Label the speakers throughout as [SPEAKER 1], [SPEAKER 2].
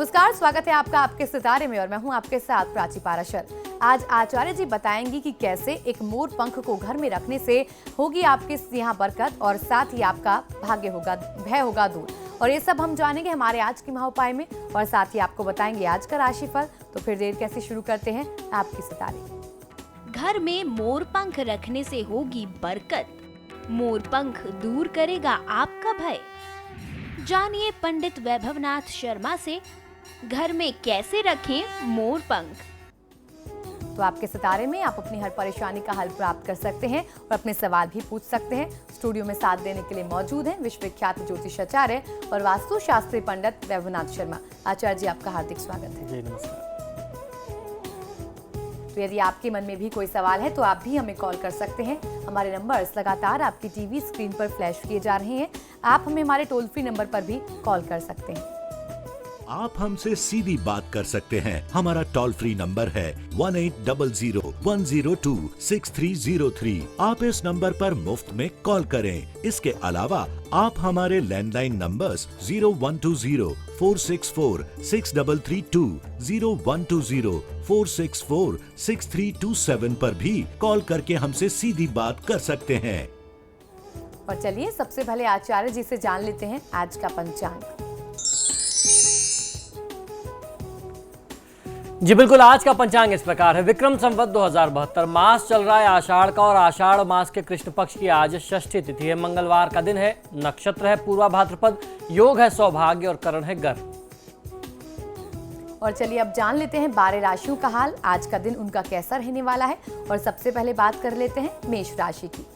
[SPEAKER 1] नमस्कार, स्वागत है आपका आपके सितारे में और मैं हूं आपके साथ प्राची पाराशर। आज आचार्य जी बताएंगी कि कैसे एक मोर पंख को घर में रखने से होगी आपके यहाँ बरकत और साथ ही आपका भाग्य होगा, भय होगा दूर। और ये सब हम जानेंगे हमारे आज के महाउपाय में और साथ ही आपको बताएंगे आज का राशिफल। तो फिर देर कैसे शुरू करते हैं आपके सितारे।
[SPEAKER 2] घर में मोर पंख रखने से होगी बरकत, मोर पंख दूर करेगा आपका भय। जानिए पंडित वैभवनाथ शर्मा से घर में कैसे रखें मोर पंख।
[SPEAKER 1] तो आपके सितारे में आप अपनी हर परेशानी का हल प्राप्त कर सकते हैं और अपने सवाल भी पूछ सकते हैं। स्टूडियो में साथ देने के लिए मौजूद हैं विश्वविख्यात ज्योतिषाचार्य और वास्तु शास्त्री पंडित वैभवनाथ शर्मा। आचार्य जी, आपका हार्दिक स्वागत है।
[SPEAKER 3] जी नमस्कार।
[SPEAKER 1] तो यदि आपके मन में भी कोई सवाल है तो आप भी हमें कॉल कर सकते हैं। हमारे नंबर्स लगातार आपकी टीवी स्क्रीन पर फ्लैश किए जा रहे हैं। आप हमें हमारे टोल फ्री नंबर पर भी कॉल कर सकते हैं।
[SPEAKER 4] आप हमसे सीधी बात कर सकते हैं। हमारा टोल फ्री नंबर है 1800-102-6303। आप इस नंबर पर मुफ्त में कॉल करें। इसके अलावा आप हमारे लैंडलाइन नंबर्स 0120-464-6332, 0120-464-6327 पर भी कॉल करके हमसे सीधी बात कर सकते हैं।
[SPEAKER 1] और चलिए सबसे पहले आचार्य जी से जान लेते हैं आज का पंचांग।
[SPEAKER 3] जी बिल्कुल, आज का पंचांग इस प्रकार है। विक्रम संवत 2072 मास चल रहा है आषाढ़ का और आषाढ़ मास के कृष्ण पक्ष की आज षष्ठी तिथि है। मंगलवार का दिन है। नक्षत्र है पूर्वा भाद्रपद। योग है सौभाग्य और करण है गर्भ।
[SPEAKER 1] और चलिए अब जान लेते हैं 12 राशियों का हाल। आज का दिन उनका कैसा रहने वाला है। और सबसे पहले बात कर लेते हैं मेष राशि की।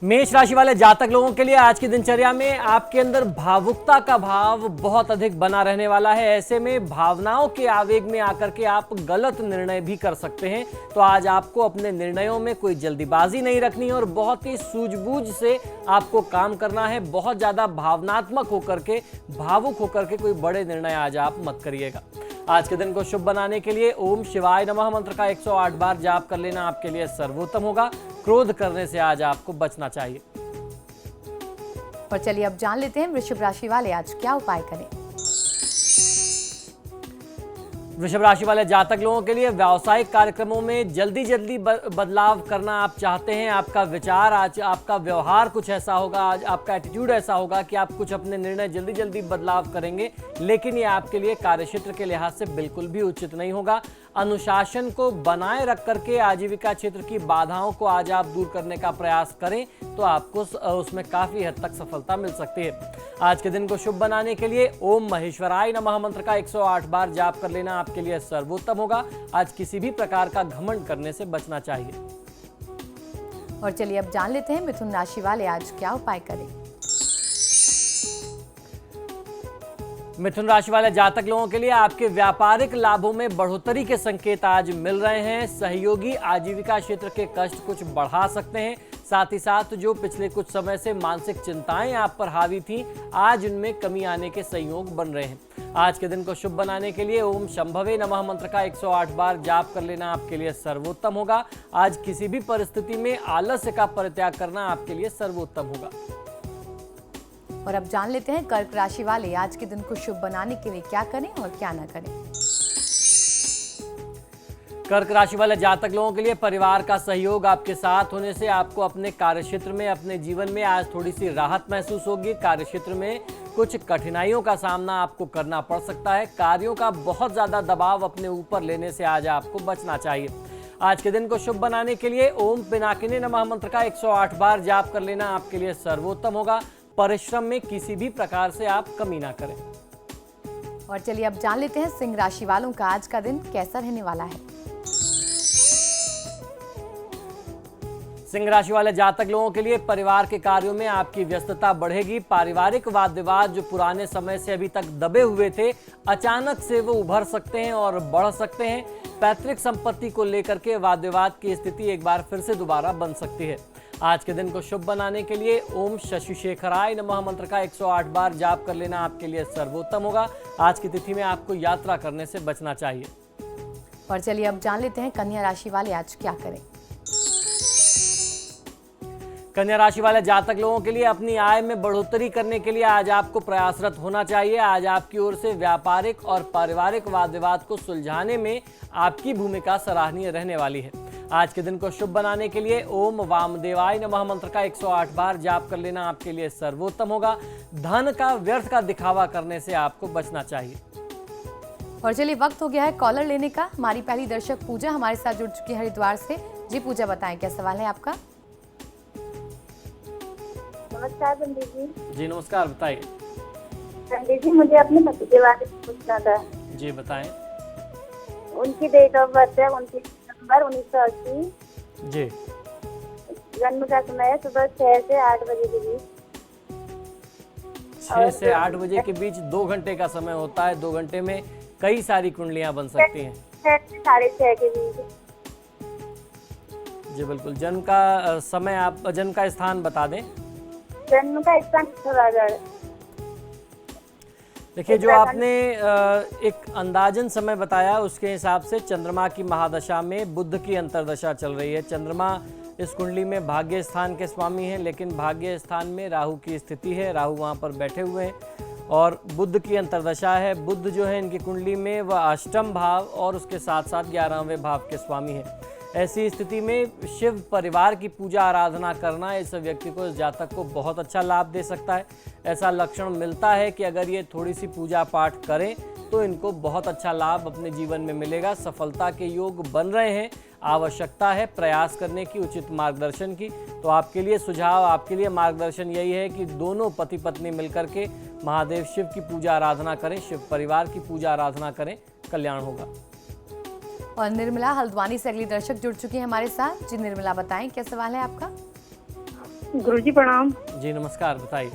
[SPEAKER 3] मेष राशि वाले जातक लोगों के लिए आज की दिनचर्या में आपके अंदर भावुकता का भाव बहुत अधिक बना रहने वाला है। ऐसे में भावनाओं के आवेग में आकर के आप गलत निर्णय भी कर सकते हैं। तो आज आपको अपने निर्णयों में कोई जल्दीबाजी नहीं रखनी है और बहुत ही सूझबूझ से आपको काम करना है। बहुत ज्यादा भावनात्मक होकर के, भावुक होकर के कोई बड़े निर्णय आज आप मत करिएगा। आज के दिन को शुभ बनाने के लिए ओम शिवाय नमः मंत्र का 108 बार जाप कर लेना आपके लिए सर्वोत्तम होगा। क्रोध करने से आज आपको बचना चाहिए।
[SPEAKER 1] और चलिए अब जान लेते हैं वृषभ राशि वाले आज क्या उपाय करें।
[SPEAKER 3] वृषभ राशि वाले जातक लोगों के लिए व्यावसायिक कार्यक्रमों में जल्दी बदलाव करना आप चाहते हैं। आपका विचार, आज आपका व्यवहार कुछ ऐसा होगा, आज आपका एटीट्यूड ऐसा होगा कि आप कुछ अपने निर्णय जल्दी बदलाव करेंगे, लेकिन ये आपके लिए कार्यक्षेत्र के लिहाज से बिल्कुल भी उचित नहीं होगा। अनुशासन को बनाए रख करके आजीविका क्षेत्र की बाधाओं को आज आप दूर करने का प्रयास करें तो आपको उसमें काफी हद तक सफलता मिल सकती है। आज के दिन को शुभ बनाने के लिए ओम महेश्वराय नमः मंत्र का 108 बार जाप कर लेना आपके लिए सर्वोत्तम होगा। आज किसी भी प्रकार का घमंड करने से बचना चाहिए।
[SPEAKER 1] और चलिए अब जान लेते हैं मिथुन राशि वाले आज क्या उपाय करें।
[SPEAKER 3] मिथुन राशि वाले जातक लोगों के लिए आपके व्यापारिक लाभों में बढ़ोतरी के संकेत आज मिल रहे हैं। सहयोगी आजीविका क्षेत्र के कष्ट कुछ बढ़ा सकते हैं। साथ ही साथ जो पिछले कुछ समय से मानसिक चिंताएं आप पर हावी थीं, आज उनमें कमी आने के संयोग बन रहे हैं। आज के दिन को शुभ बनाने के लिए ओम शंभवे नमः मंत्र का 108 बार जाप कर लेना आपके लिए सर्वोत्तम होगा। आज किसी भी परिस्थिति में आलस्य का परित्याग करना आपके लिए सर्वोत्तम होगा।
[SPEAKER 1] और अब जान लेते हैं कर्क राशि वाले आज के दिन को शुभ बनाने के लिए क्या करें और क्या ना करें।
[SPEAKER 3] कर्क राशि वाले जातक लोगों के लिए परिवार का सहयोग आपके साथ होने से आपको अपने कार्यक्षेत्र में, अपने जीवन में आज थोड़ी सी राहत महसूस होगी। कार्यक्षेत्र में कुछ कठिनाइयों का सामना आपको करना पड़ सकता है। कार्यों का बहुत ज्यादा दबाव अपने ऊपर लेने से आज आपको बचना चाहिए। आज के दिन को शुभ बनाने के लिए ओम पिनाकिनी नमः मंत्र का 108 बार जाप कर लेना आपके लिए सर्वोत्तम होगा। परिश्रम में किसी भी प्रकार से आप कमी ना करें।
[SPEAKER 1] और चलिए अब जान लेते हैं सिंह राशि वालों का आज का दिन कैसा रहने वाला है।
[SPEAKER 3] सिंह राशि वाले जातक लोगों के लिए परिवार के कार्यों में आपकी व्यस्तता बढ़ेगी। पारिवारिक वाद विवाद जो पुराने समय से अभी तक दबे हुए थे, अचानक से वो उभर सकते हैं और बढ़ सकते हैं। पैतृक संपत्ति को लेकर के वाद विवाद की स्थिति एक बार फिर से दोबारा बन सकती है। आज के दिन को शुभ बनाने के लिए ओम शशि शेखराय नमः मंत्र का 108 बार जाप कर लेना आपके लिए सर्वोत्तम होगा। आज की तिथि में आपको यात्रा करने से बचना चाहिए।
[SPEAKER 1] और चलिए अब जान लेते हैं कन्या राशि वाले आज क्या करें।
[SPEAKER 3] कन्या राशि वाले जातक लोगों के लिए अपनी आय में बढ़ोतरी करने के लिए आज आपको प्रयासरत होना चाहिए। आज आपकी ओर से व्यापारिक और पारिवारिक वाद विवाद को सुलझाने में आपकी भूमिका सराहनीय रहने वाली है। आज के दिन को शुभ बनाने के लिए ओम वामदेवाय नमः मंत्र का 108 बार जाप कर लेना आपके लिए सर्वोत्तम होगा। धन का व्यर्थ का दिखावा करने से आपको बचना चाहिए।
[SPEAKER 1] और चलिए वक्त हो गया है कॉलर लेने का। हमारी पहली दर्शक पूजा हमारे साथ जुड़ चुकी है हरिद्वार से। जी पूजा, बताएं क्या सवाल है आपका।
[SPEAKER 5] नमस्कार पंडित जी।
[SPEAKER 3] जी नमस्कार, बताइए।
[SPEAKER 5] पंडित जी, मुझे अपने पति के बारे में पूछना था।
[SPEAKER 3] जी बताएं।
[SPEAKER 5] उनकी डेट ऑफ बर्थ है 29 दिसंबर 1980।
[SPEAKER 3] जी
[SPEAKER 5] जन्म का समय है सुबह 6 से 8 बजे के बीच।
[SPEAKER 3] 6 से 8 बजे के बीच 2 घंटे का समय होता है। 2 घंटे में कई सारी कुंडलियां बन सकती हैं।
[SPEAKER 5] 6 से 6:30 के बीच।
[SPEAKER 3] जी बिल्कुल। जन्म का समय, आप जन्म का स्थान बता दें।
[SPEAKER 5] जन्म का स्थान उत्तराखंड।
[SPEAKER 3] देखिए, जो आपने एक अंदाजन समय बताया उसके हिसाब से चंद्रमा की महादशा में बुध की अंतर्दशा चल रही है। चंद्रमा इस कुंडली में भाग्य स्थान के स्वामी हैं, लेकिन भाग्य स्थान में राहु की स्थिति है। राहु वहाँ पर बैठे हुए हैं और बुध की अंतर्दशा है। बुध जो है इनकी कुंडली में वह अष्टम भाव और उसके साथ साथ 11वें भाव के स्वामी हैं। ऐसी स्थिति में शिव परिवार की पूजा आराधना करना इस व्यक्ति को, इस जातक को बहुत अच्छा लाभ दे सकता है। ऐसा लक्षण मिलता है कि अगर ये थोड़ी सी पूजा पाठ करें तो इनको बहुत अच्छा लाभ अपने जीवन में मिलेगा। सफलता के योग बन रहे हैं। आवश्यकता है प्रयास करने की, उचित मार्गदर्शन की। तो आपके लिए सुझाव, आपके लिए मार्गदर्शन यही है कि दोनों पति पत्नी मिलकर के महादेव शिव की पूजा आराधना करें, शिव परिवार की पूजा आराधना करें, कल्याण होगा।
[SPEAKER 1] और निर्मला हल्द्वानी से अगली दर्शक जुड़ चुकी है हमारे साथ। जी निर्मला, बताएं क्या सवाल है आपका।
[SPEAKER 5] गुरुजी प्रणाम।
[SPEAKER 3] जी नमस्कार, बताइए।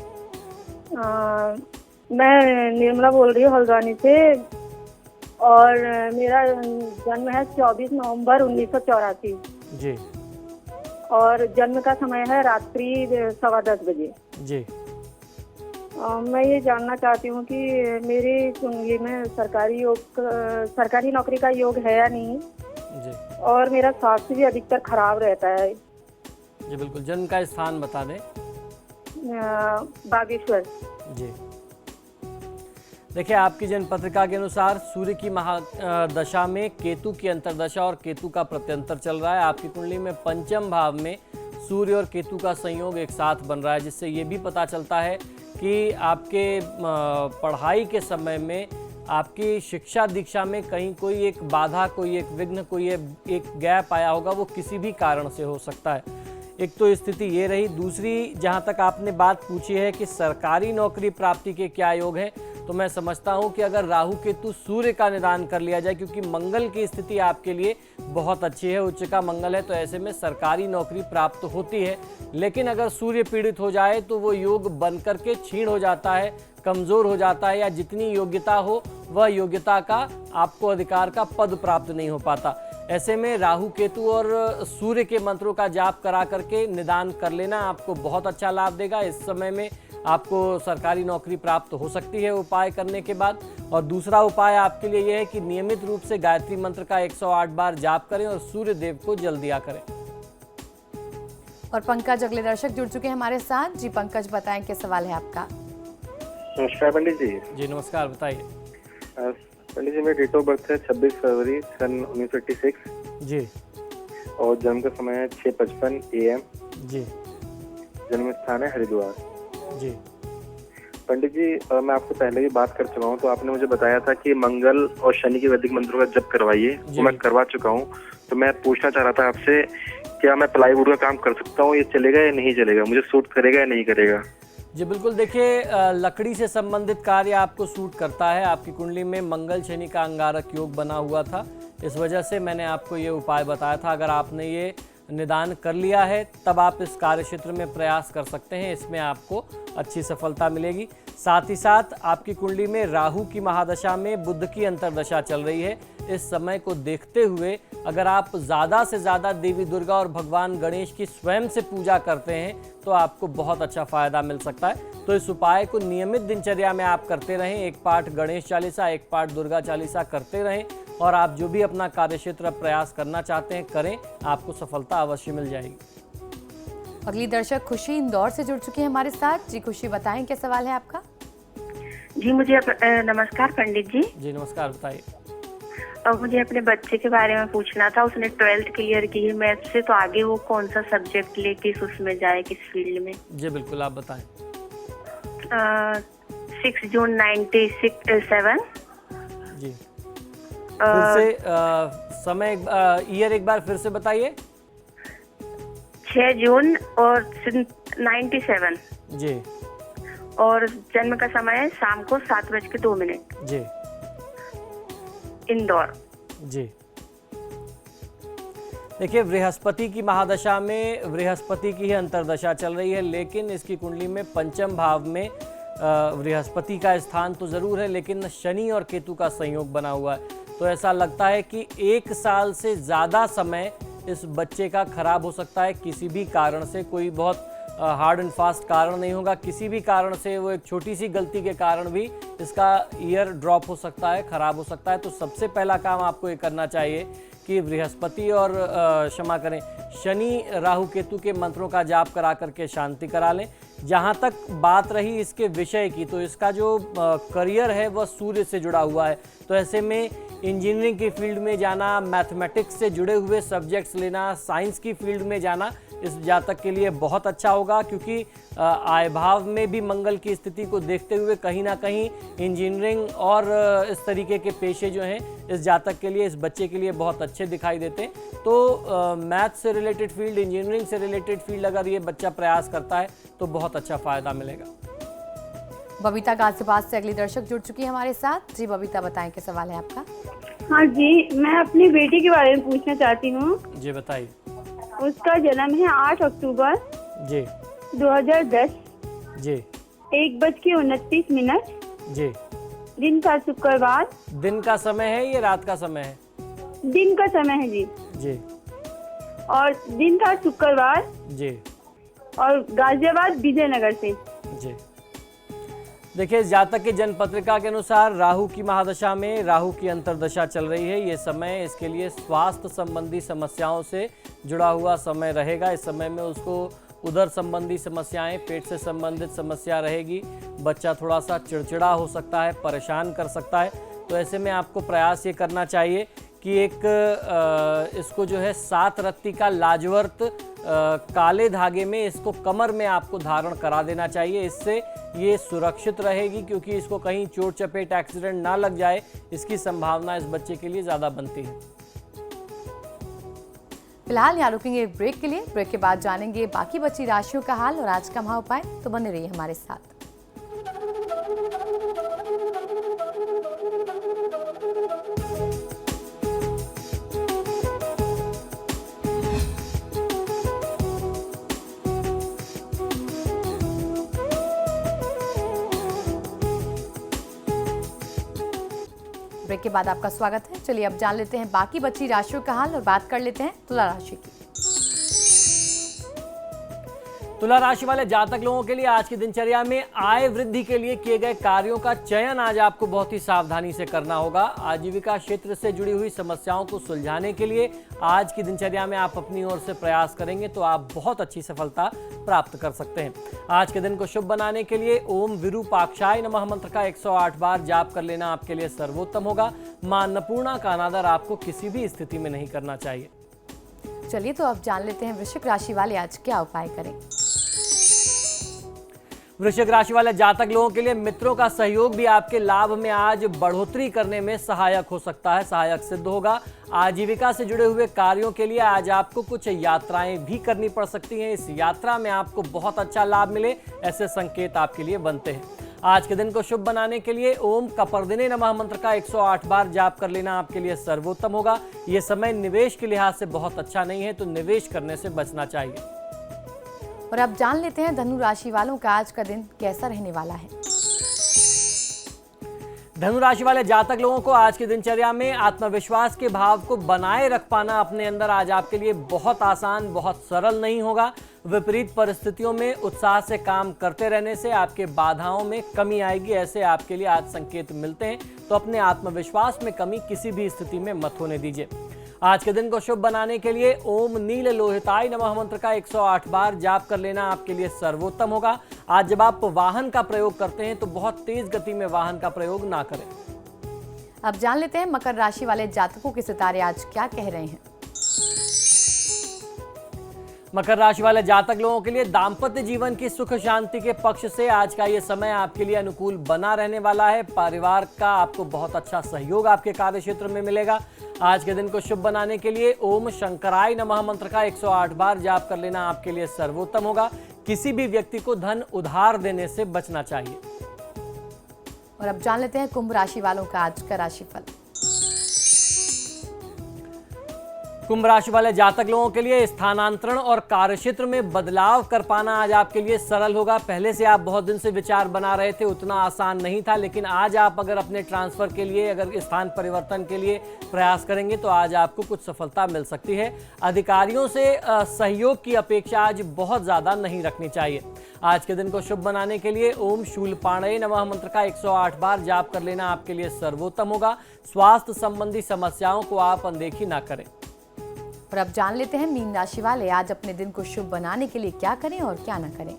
[SPEAKER 5] मैं निर्मला बोल रही हूँ हल्द्वानी से और मेरा जन्म है 24 नवंबर 1984।
[SPEAKER 3] जी।
[SPEAKER 5] और जन्म का समय है रात्रि 10:15 बजे।
[SPEAKER 3] जी।
[SPEAKER 5] मैं ये जानना चाहती हूँ कि मेरी कुंडली में सरकारी नौकरी का योग है या नहीं।
[SPEAKER 3] जी।
[SPEAKER 5] और मेरा स्वास्थ्य भी अधिकतर खराब रहता है।
[SPEAKER 3] जी बिल्कुल। जन्म का स्थान बता दें।
[SPEAKER 5] बागेश्वर।
[SPEAKER 3] जी। देखिए, आपकी जन्म पत्रिका के अनुसार सूर्य की महादशा में केतु की अंतर्दशा और केतु का प्रत्यंतर चल रहा है। आपकी कुंडली में पंचम भाव में सूर्य और केतु का संयोग एक साथ बन रहा है, जिससे ये भी पता चलता है कि आपके पढ़ाई के समय में, आपकी शिक्षा दीक्षा में कहीं कोई एक बाधा, कोई एक विघ्न, कोई एक गैप आया होगा। वो किसी भी कारण से हो सकता है। एक तो स्थिति ये रही। दूसरी, जहाँ तक आपने बात पूछी है कि सरकारी नौकरी प्राप्ति के क्या योग हैं, तो मैं समझता हूँ कि अगर राहु केतु सूर्य का निदान कर लिया जाए, क्योंकि मंगल की स्थिति आपके लिए बहुत अच्छी है, उच्च का मंगल है, तो ऐसे में सरकारी नौकरी प्राप्त होती है। लेकिन अगर सूर्य पीड़ित हो जाए तो वो योग बन करके क्षीण हो जाता है, कमज़ोर हो जाता है, या जितनी योग्यता हो वह योग्यता का, आपको अधिकार का पद प्राप्त नहीं हो पाता। ऐसे में राहु केतु और सूर्य के मंत्रों का जाप करा करके निदान कर लेना आपको बहुत अच्छा लाभ देगा। इस समय में आपको सरकारी नौकरी प्राप्त हो सकती है उपाय करने के बाद। और दूसरा उपाय आपके लिए यह है कि नियमित रूप से गायत्री मंत्र का 108 बार जाप करें और सूर्य देव को जल दिया करें।
[SPEAKER 1] और पंकज अगले दर्शक जुड़ चुके हैं हमारे साथ। जी पंकज, बताएं क्या सवाल है आपका।
[SPEAKER 6] नमस्कार पंडित जी।
[SPEAKER 3] जी नमस्कार, बताइए।
[SPEAKER 6] पंडित जी, मेरी डेट ऑफ बर्थ है 26 फरवरी सन 1986।
[SPEAKER 3] जी।
[SPEAKER 6] और जन्म का समय है 6:55 AM।
[SPEAKER 3] जी।
[SPEAKER 6] जन्म स्थान है हरिद्वार।
[SPEAKER 3] जी।
[SPEAKER 6] पंडित जी, मैं आपको पहले भी बात कर चुका हूँ, तो आपने मुझे बताया था कि मंगल और शनि के वैदिक मंत्रों का जप करवाइए। वो मैं करवा चुका हूँ। तो मैं पूछना चाह रहा था आपसे, क्या मैं प्लाईवुड का काम कर सकता हूँ? ये चलेगा या नहीं चलेगा? मुझे सूट करेगा या नहीं करेगा?
[SPEAKER 3] जी बिल्कुल। देखिए, लकड़ी से संबंधित कार्य आपको सूट करता है। आपकी कुंडली में मंगल शनि का अंगारक योग बना हुआ था, इस वजह से मैंने आपको ये उपाय बताया था। अगर आपने ये निदान कर लिया है तब आप इस कार्य क्षेत्र में प्रयास कर सकते हैं। इसमें आपको अच्छी सफलता मिलेगी। साथ ही साथ आपकी कुंडली में राहु की महादशा में बुध की अंतर्दशा चल रही है। इस समय को देखते हुए अगर आप ज़्यादा से ज़्यादा देवी दुर्गा और भगवान गणेश की स्वयं से पूजा करते हैं तो आपको बहुत अच्छा फ़ायदा मिल सकता है। तो इस उपाय को नियमित दिनचर्या में आप करते रहें। एक पाठ गणेश चालीसा, एक पाठ दुर्गा चालीसा करते रहें और आप जो भी अपना कार्यक्षेत्र प्रयास करना चाहते हैं करें, आपको सफलता अवश्य मिल जाएगी।
[SPEAKER 1] अगली दर्शक खुशी इंदौर से जुड़ चुकी है हमारे साथ। जी खुशी, बताएं क्या सवाल है आपका।
[SPEAKER 5] जी मुझे नमस्कार पंडित जी।
[SPEAKER 3] जी नमस्कार, बताइए।
[SPEAKER 5] और मुझे अपने बच्चे के बारे में पूछना था। उसने 12th क्लियर की है मैथ से, तो आगे वो कौन सा सब्जेक्ट ले, किस उसमें जाए, किस फील्ड में।
[SPEAKER 3] जी बिल्कुल, आप बताएं।
[SPEAKER 5] 6 जून 97।
[SPEAKER 3] जी फिर से समय ईयर एक बार फिर से बताइए।
[SPEAKER 5] 6 जून और 97।
[SPEAKER 3] जी
[SPEAKER 5] और जन्म का समय है शाम को 7:02।
[SPEAKER 3] जी
[SPEAKER 5] इंदौर।
[SPEAKER 3] जी देखिए, बृहस्पति की महादशा में बृहस्पति की ही अंतर्दशा चल रही है, लेकिन इसकी कुंडली में पंचम भाव में बृहस्पति का स्थान तो जरूर है, लेकिन शनि और केतु का संयोग बना हुआ है। तो ऐसा लगता है कि 1 साल से ज़्यादा समय इस बच्चे का खराब हो सकता है किसी भी कारण से। कोई बहुत हार्ड एंड फास्ट कारण नहीं होगा, किसी भी कारण से वो एक छोटी सी गलती के कारण भी इसका ईयर ड्रॉप हो सकता है, खराब हो सकता है। तो सबसे पहला काम आपको ये करना चाहिए कि बृहस्पति और क्षमा करें शनि राहु केतु के मंत्रों का जाप करा करके शांति करा लें। जहाँ तक बात रही इसके विषय की, तो इसका जो करियर है वह सूर्य से जुड़ा हुआ है। तो ऐसे में इंजीनियरिंग की फील्ड में जाना, मैथमेटिक्स से जुड़े हुए सब्जेक्ट्स लेना, साइंस की फील्ड में जाना इस जातक के लिए बहुत अच्छा होगा, क्योंकि आय भाव में भी मंगल की स्थिति को देखते हुए कहीं ना कहीं इंजीनियरिंग और इस तरीके के पेशे जो हैं इस जातक के लिए, इस बच्चे के लिए बहुत अच्छे दिखाई देते हैं। तो मैथ से रिलेटेड फील्ड, इंजीनियरिंग से रिलेटेड फील्ड अगर ये बच्चा प्रयास करता है तो बहुत अच्छा फायदा मिलेगा।
[SPEAKER 1] बबीता गाजियाबाद से अगली दर्शक जुड़ चुकी है हमारे साथ। जी बबीता, बताएं क्या सवाल है आपका।
[SPEAKER 5] हाँ जी, मैं अपनी बेटी के बारे में पूछना चाहती हूँ।
[SPEAKER 3] जी बताइए।
[SPEAKER 5] उसका जन्म है 8 अक्टूबर
[SPEAKER 3] जी
[SPEAKER 5] 2010।
[SPEAKER 3] जी
[SPEAKER 5] 1:29।
[SPEAKER 3] जी
[SPEAKER 5] दिन का शुक्रवार।
[SPEAKER 3] दिन का समय है ये रात का समय है?
[SPEAKER 5] दिन का समय है जी।
[SPEAKER 3] जी
[SPEAKER 5] और दिन का शुक्रवार।
[SPEAKER 3] जी
[SPEAKER 5] और गाजियाबाद विजयनगर से।
[SPEAKER 3] जी देखिए, जातक की जन्म पत्रिका के अनुसार राहु की महादशा में राहु की अंतर्दशा चल रही है। ये समय इसके लिए स्वास्थ्य संबंधी समस्याओं से जुड़ा हुआ समय रहेगा। इस समय में उसको उदर संबंधी समस्याएं, पेट से संबंधित समस्या रहेगी। बच्चा थोड़ा सा चिड़चिड़ा हो सकता है, परेशान कर सकता है। तो ऐसे में आपको प्रयास ये करना चाहिए कि एक इसको जो है 7 रत्ती का लाजवर्त काले धागे में इसको कमर में आपको धारण करा देना चाहिए। इससे ये सुरक्षित रहेगी, क्योंकि इसको कहीं चोट चपेट एक्सीडेंट ना लग जाए, इसकी संभावना इस बच्चे के लिए ज़्यादा बनती है।
[SPEAKER 1] फिलहाल यहाँ रुकेंगे एक ब्रेक के लिए। ब्रेक के बाद जानेंगे बाकी बची राशियों का हाल और आज का महाउपाय। तो बने रहिए हमारे साथ। ब्रेक के बाद आपका स्वागत है। चलिए अब जान लेते हैं बाकी बची राशियों का हाल और बात कर लेते हैं तुला राशि की।
[SPEAKER 3] तुला राशि वाले जातक लोगों के लिए आज की दिनचर्या में आय वृद्धि के लिए किए गए कार्यों का चयन आज आपको बहुत ही सावधानी से करना होगा। आजीविका क्षेत्र से जुड़ी हुई समस्याओं को सुलझाने के लिए आज की दिनचर्या में आप अपनी ओर से प्रयास करेंगे तो आप बहुत अच्छी सफलता प्राप्त कर सकते हैं। आज के दिन को शुभ बनाने के लिए ओम विरूपाक्षाय नमः मंत्र का 108 बार जाप कर लेना आपके लिए सर्वोत्तम होगा। मां अन्नपूर्णा का अनादर आपको किसी भी स्थिति में नहीं करना चाहिए।
[SPEAKER 1] चलिए तो अब जान लेते हैं वृश्चिक राशि वाले आज क्या उपाय करें।
[SPEAKER 3] वृश्चिक राशि वाले जातक लोगों के लिए मित्रों का सहयोग भी आपके लाभ में आज बढ़ोतरी करने में सहायक हो सकता है, सहायक सिद्ध होगा। आजीविका से जुड़े हुए कार्यों के लिए आज आपको कुछ यात्राएं भी करनी पड़ सकती हैं। इस यात्रा में आपको बहुत अच्छा लाभ मिले, ऐसे संकेत आपके लिए बनते हैं। आज के दिन को शुभ बनाने के लिए ओम कपर्दिने नमः मंत्र का 108 बार जाप कर लेना आपके लिए सर्वोत्तम होगा। यह समय निवेश के लिहाज से बहुत अच्छा नहीं है, तो निवेश करने से बचना चाहिए।
[SPEAKER 1] और अब जान लेते हैं धनु राशि वालों का आज का दिन कैसा रहने वाला है।
[SPEAKER 3] धनु राशि वाले जातक लोगों को आज की दिनचर्या में आत्मविश्वास के भाव को बनाए रख पाना अपने अंदर आज आपके लिए बहुत आसान, बहुत सरल नहीं होगा। विपरीत परिस्थितियों में उत्साह से काम करते रहने से आपके बाधाओं में कमी आएगी, ऐसे आपके लिए आज संकेत मिलते हैं। तो अपने आत्मविश्वास में कमी किसी भी स्थिति में मत होने दीजिए। आज के दिन को शुभ बनाने के लिए ओम नील लोहिताय नमः मंत्र का 108 बार जाप कर लेना आपके लिए सर्वोत्तम होगा। आज जब आप वाहन का प्रयोग करते हैं तो बहुत तेज गति में वाहन का प्रयोग ना करें।
[SPEAKER 1] अब जान लेते हैं मकर राशि वाले जातकों के सितारे आज क्या कह रहे हैं।
[SPEAKER 3] मकर राशि वाले जातक लोगों के लिए दाम्पत्य जीवन की सुख शांति के पक्ष से आज का ये समय आपके लिए अनुकूल बना रहने वाला है। परिवार का आपको बहुत अच्छा सहयोग आपके कार्य क्षेत्र में मिलेगा। आज के दिन को शुभ बनाने के लिए ओम शंकराय नमः मंत्र का 108 बार जाप कर लेना आपके लिए सर्वोत्तम होगा। किसी भी व्यक्ति को धन उधार देने से बचना चाहिए।
[SPEAKER 1] और अब जान लेते हैं कुंभ राशि वालों का आज का राशिफल।
[SPEAKER 3] कुंभ राशि वाले जातक लोगों के लिए स्थानांतरण और कार्यक्षेत्र में बदलाव कर पाना आज आपके लिए सरल होगा। पहले से आप बहुत दिन से विचार बना रहे थे, उतना आसान नहीं था, लेकिन आज आप अगर अपने ट्रांसफर के लिए, अगर स्थान परिवर्तन के लिए प्रयास करेंगे तो आज आपको कुछ सफलता मिल सकती है। अधिकारियों से सहयोग की अपेक्षा आज बहुत ज्यादा नहीं रखनी चाहिए। आज के दिन को शुभ बनाने के लिए ओम शूलपाणये नमः मंत्र का 108 बार जाप कर लेना आपके लिए सर्वोत्तम होगा। स्वास्थ्य संबंधी समस्याओं को आप अनदेखी ना करें।
[SPEAKER 1] और अब जान लेते हैं मीन राशि वाले आज अपने दिन को शुभ बनाने के लिए क्या करें और क्या ना करें।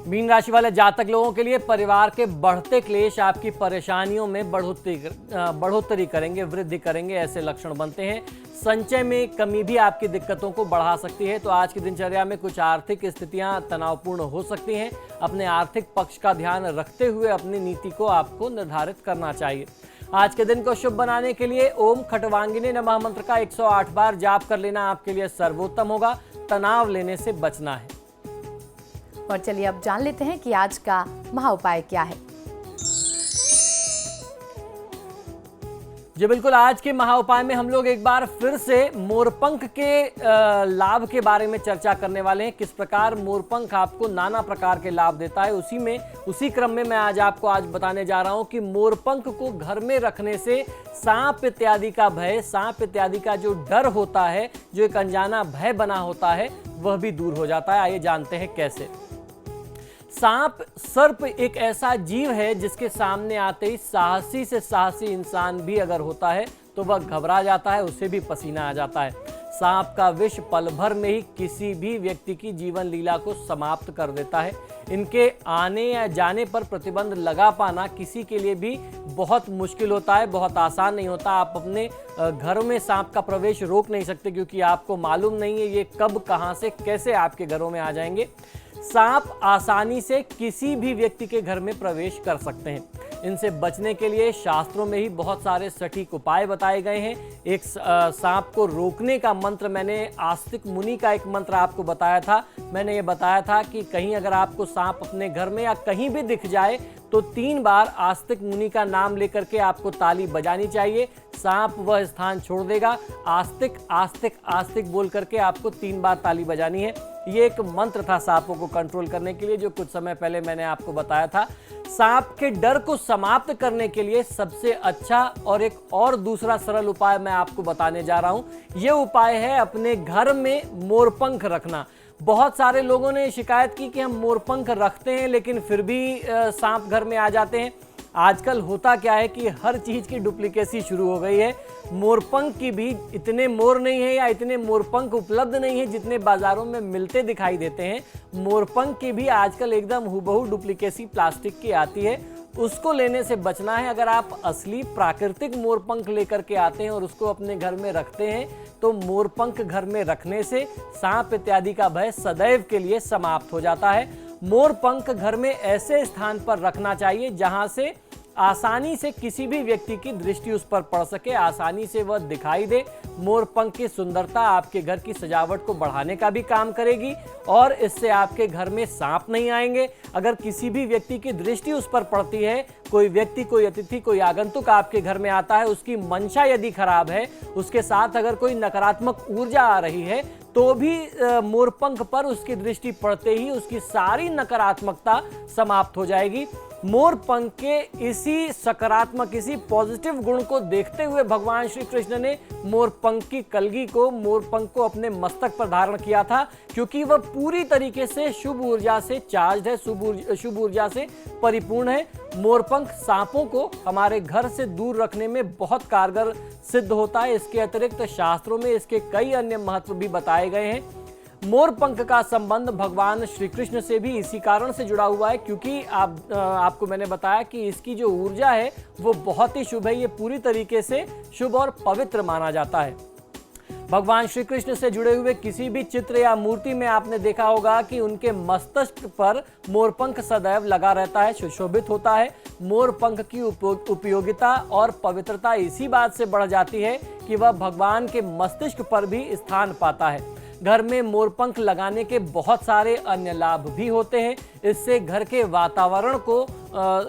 [SPEAKER 3] मीन राशि वाले जातक लोगों के लिए परिवार के बढ़ते क्लेश आपकी परेशानियों में बढ़ोतरी करेंगे, वृद्धि करेंगे, ऐसे लक्षण बनते हैं। संचय में कमी भी आपकी दिक्कतों को बढ़ा सकती है। तो आज की दिनचर्या में कुछ आर्थिक स्थितियां तनावपूर्ण हो सकती हैं। अपने आर्थिक पक्ष का ध्यान रखते हुए अपनी नीति को आपको निर्धारित करना चाहिए। आज के दिन को शुभ बनाने के लिए ओम खटवांगिनी नमः मंत्र का 108 बार जाप कर लेना आपके लिए सर्वोत्तम होगा। तनाव लेने से बचना है।
[SPEAKER 1] और चलिए अब जान लेते हैं कि आज का महा उपाय क्या है।
[SPEAKER 3] जी बिल्कुल, आज के महा उपाय में हम लोग एक बार फिर से मोरपंख के लाभ के बारे में चर्चा करने वाले हैं। किस प्रकार मोरपंख आपको नाना प्रकार के लाभ देता है, उसी क्रम में मैं आज बताने जा रहा हूं कि मोरपंख को घर में रखने से सांप इत्यादि का भय, सांप इत्यादि का जो डर होता है, जो एक अनजाना भय बना होता है, वह भी दूर हो जाता है। आइए जानते हैं कैसे। सांप, सर्प एक ऐसा जीव है जिसके सामने आते ही साहसी से साहसी इंसान भी अगर होता है तो वह घबरा जाता है, उसे भी पसीना आ जाता है। सांप का विष पल भर में ही किसी भी व्यक्ति की जीवन लीला को समाप्त कर देता है। इनके आने या जाने पर प्रतिबंध लगा पाना किसी के लिए भी बहुत मुश्किल होता है, बहुत आसान नहीं होता। आप अपने घरों में सांप का प्रवेश रोक नहीं सकते क्योंकि आपको मालूम नहीं है ये कब, कहां से, कैसे आपके घरों में आ जाएंगे। सांप आसानी से किसी भी व्यक्ति के घर में प्रवेश कर सकते हैं। इनसे बचने के लिए शास्त्रों में ही बहुत सारे सटीक उपाय बताए गए हैं। एक सांप को रोकने का मंत्र, मैंने आस्तिक मुनि का एक मंत्र आपको बताया था। मैंने ये बताया था कि कहीं अगर आपको सांप अपने घर में या कहीं भी दिख जाए तो 3 बार आस्तिक मुनि का नाम लेकर के आपको ताली बजानी चाहिए। सांप वह स्थान छोड़ देगा। आस्तिक आस्तिक आस्तिक बोल करके आपको 3 बार ताली बजानी है। ये एक मंत्र था सांपों को कंट्रोल करने के लिए, जो कुछ समय पहले मैंने आपको बताया था। सांप के डर को समाप्त करने के लिए सबसे अच्छा और एक और दूसरा सरल उपाय मैं आपको बताने जा रहा हूं। यह उपाय है अपने घर में मोरपंख रखना। बहुत सारे लोगों ने शिकायत की कि हम मोरपंख रखते हैं लेकिन फिर भी सांप घर में आ जाते हैं। आजकल होता क्या है कि हर चीज की डुप्लीकेसी शुरू हो गई है। मोरपंख की भी इतने मोर नहीं है या इतने मोरपंख उपलब्ध नहीं है जितने बाजारों में मिलते दिखाई देते हैं। मोरपंख की भी आजकल एकदम हुबहू डुप्लीकेसी प्लास्टिक की आती है। उसको लेने से बचना है। अगर आप असली प्राकृतिक मोरपंख लेकर के आते हैं और उसको अपने घर में रखते हैं तो मोरपंख घर में रखने से सांप इत्यादि का भय सदैव के लिए समाप्त हो जाता है। मोरपंख घर में ऐसे स्थान पर रखना चाहिए जहां से आसानी से किसी भी व्यक्ति की दृष्टि उस पर पड़ सके, आसानी से वह दिखाई दे। मोरपंख की सुंदरता आपके घर की सजावट को बढ़ाने का भी काम करेगी और इससे आपके घर में सांप नहीं आएंगे। अगर किसी भी व्यक्ति की दृष्टि उस पर पड़ती है, कोई व्यक्ति, कोई अतिथि, कोई आगंतुक आपके घर में आता है, उसकी मंशा यदि खराब है, उसके साथ अगर कोई नकारात्मक ऊर्जा आ रही है, तो भी मोरपंख पर उसकी दृष्टि पड़ते ही उसकी सारी नकारात्मकता समाप्त हो जाएगी। मोरपंख के इसी सकारात्मक, इसी पॉजिटिव गुण को देखते हुए भगवान श्री कृष्ण ने मोरपंख की कलगी को, मोरपंख को अपने मस्तक पर धारण किया था, क्योंकि वह पूरी तरीके से शुभ ऊर्जा से चार्ज है, शुभ ऊर्जा से परिपूर्ण है। मोरपंख सांपों को हमारे घर से दूर रखने में बहुत कारगर सिद्ध होता है। इसके अतिरिक्त शास्त्रों में इसके कई अन्य महत्व भी बताए गए हैं। मोरपंख का संबंध भगवान श्री कृष्ण से भी इसी कारण से जुड़ा हुआ है, क्योंकि आपको मैंने बताया कि इसकी जो ऊर्जा है वो बहुत ही शुभ है। ये पूरी तरीके से शुभ और पवित्र माना जाता है। भगवान श्री कृष्ण से जुड़े हुए किसी भी चित्र या मूर्ति में आपने देखा होगा कि उनके मस्तिष्क पर मोरपंख सदैव लगा रहता है, सुशोभित होता है। मोरपंख की उपयोगिता और पवित्रता इसी बात से बढ़ जाती है कि वह भगवान के मस्तिष्क पर भी स्थान पाता है। घर में मोरपंख लगाने के बहुत सारे अन्य लाभ भी होते हैं। इससे घर के वातावरण को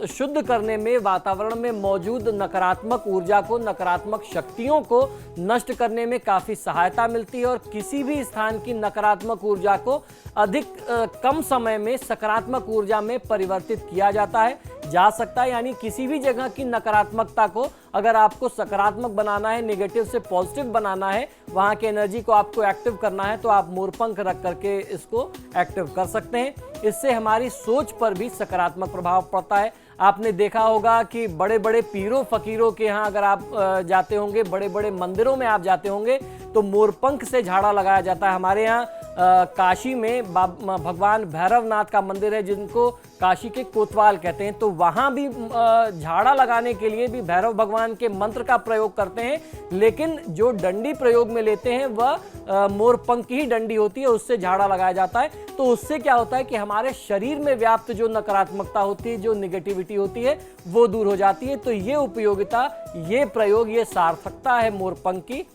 [SPEAKER 3] शुद्ध करने में, वातावरण में मौजूद नकारात्मक ऊर्जा को, नकारात्मक शक्तियों को नष्ट करने में काफ़ी सहायता मिलती है और किसी भी स्थान की नकारात्मक ऊर्जा को अधिक कम समय में सकारात्मक ऊर्जा में परिवर्तित किया जा सकता है। यानी किसी भी जगह की नकारात्मकता को अगर आपको सकारात्मक बनाना है, नेगेटिव से पॉजिटिव बनाना है, वहाँ की एनर्जी को आपको एक्टिव करना है, तो आप मोरपंख रख करके इसको एक्टिव कर सकते हैं। इससे हमारी सोच पर भी सकारात्मक प्रभाव पड़ता है। आपने देखा होगा कि बड़े बड़े पीरों फकीरों के यहाँ अगर आप जाते होंगे, बड़े बड़े मंदिरों में आप जाते होंगे तो मोरपंख से झाड़ा लगाया जाता है। हमारे यहाँ काशी में भगवान भैरवनाथ का मंदिर है, जिनको काशी के कोतवाल कहते हैं, तो वहाँ भी झाड़ा लगाने के लिए भी भैरव भगवान के मंत्र का प्रयोग करते हैं, लेकिन जो डंडी प्रयोग में लेते हैं वह मोरपंख की ही डंडी होती है, उससे झाड़ा लगाया जाता है। तो उससे क्या होता है कि हमारे शरीर में व्याप्त जो नकारात्मकता होती है, जो निगेटिविटी होती है, वो दूर हो जाती है। तो ये उपयोगिता, ये प्रयोग, ये सार्थकता है मोरपंख की।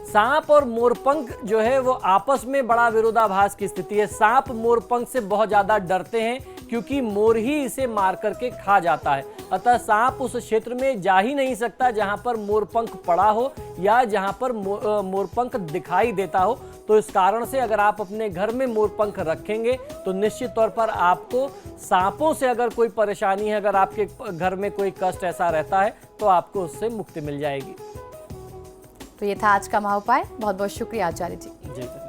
[SPEAKER 3] सांप और मोरपंख जो है वो आपस में बड़ा विरोधाभास की स्थिति है। सांप मोरपंख से बहुत ज्यादा डरते हैं क्योंकि मोर ही इसे मार करके खा जाता है। अतः सांप उस क्षेत्र में जा ही नहीं सकता जहां पर मोरपंख पड़ा हो या जहां पर मोरपंख दिखाई देता हो। तो इस कारण से अगर आप अपने घर में मोरपंख रखेंगे तो निश्चित तौर पर आपको सांपों से अगर कोई परेशानी है, अगर आपके घर में कोई कष्ट ऐसा रहता है, तो आपको उससे मुक्ति मिल जाएगी।
[SPEAKER 1] तो ये था आज का महाउपाय। बहुत बहुत शुक्रिया आचार्य जी।
[SPEAKER 3] जी धन्यवाद।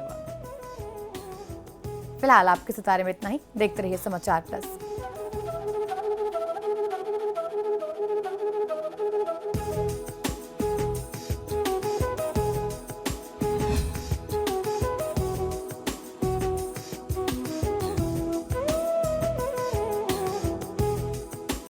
[SPEAKER 1] फिलहाल आपके सितारे में इतना ही। देखते रहिए समाचार प्लस।